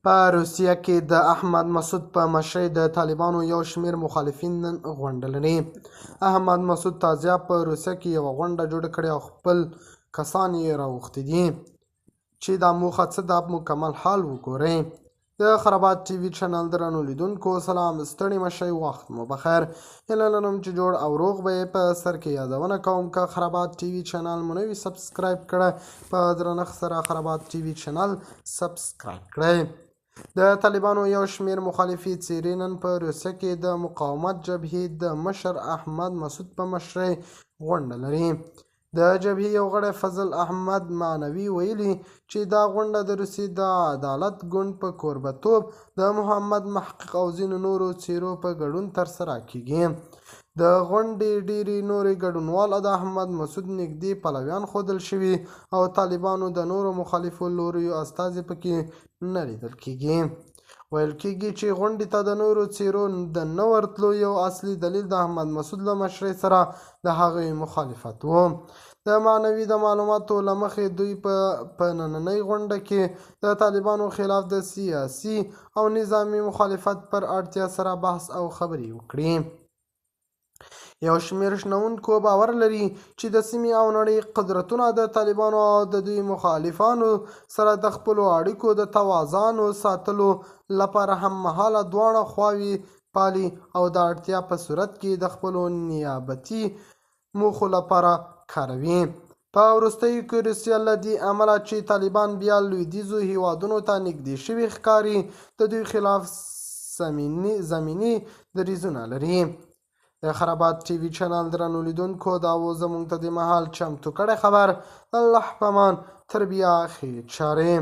په روسیه کې د احمد مسعود په مشرۍ د طالبانو یو شمېر مخالفین نن غونډه لري. احمد مسعود تازه په روسیه کې یوه غونډه جوړه کړې او خپل کسان یې راوغوښتي دي چې دا موخه څه ده مکمل حال وګورئ. د خرابات ټي وي چینل درنو لیدونکو سلام، ستړي مشئ، وخت مو بخیر. هیله لرم چې جوړ او روغ به یې. په سر کې یادونه کوم که خرابات ټي وي چینل مو نه وي سبسکرایب کړئ، په درنښت سره خرابات ټي وي چینل سبسکرایب کړئ. د طالبانو یو شمېر مخالفي څېرې نن په روسیه کې د مقاومت جبهې د مشر احمد مسعود په مشرۍ غونډه لري. د جبهې یو غړی فضل احمد معنوي ویلي چې دا غونډه د روسیې د عدالت ګوند په کوربهتوب د محمد محقق او ځینو نورو څېرو په ګډون ترسره کیږي. د غونډې ډېری نورې ګډونوال د احمد مسعود نږدې پلویان ښودل شوي او طالبانو د نورو مخالفو لوریو استازي پکې نه لیدل کیږي. ویل کېږي چې غونډې ته د نورو څېرو د نه ورتلو یو اصلي دلیل د احمد مسعود له مشرۍ سره د هغوی مخالفت و. د معنوي د معلوماتو له مخې دوی په نننۍ غونډه کې د طالبانو خلاف د سیاسي او نظامي مخالفت پر اړتیا سره بحث او خبرې وکړي. یو شمېر شنونکو باور لري چې د سیمې او نړۍ قدرتونه د طالبانو او د دوی مخالفانو سره د خپلو اړیکو د توازن ساتلو لپاره هممهاله دواړه خواوې پالي او د اړتیا په صورت کې د خپلو نیابتي موخو لپاره کاروي. په وروستیو کې روسیه له دې امله چې طالبان بیا لویدیځو هیوادونو ته نږدې شوي ښکاري د دوی خلاف زمیني دریځونه لري. د خرابات ټي وي چینل درنو لیدونکو دا و زموږ ته د مهال چمتو کړی خبر. الله په امان، تر بیا ښې چارې.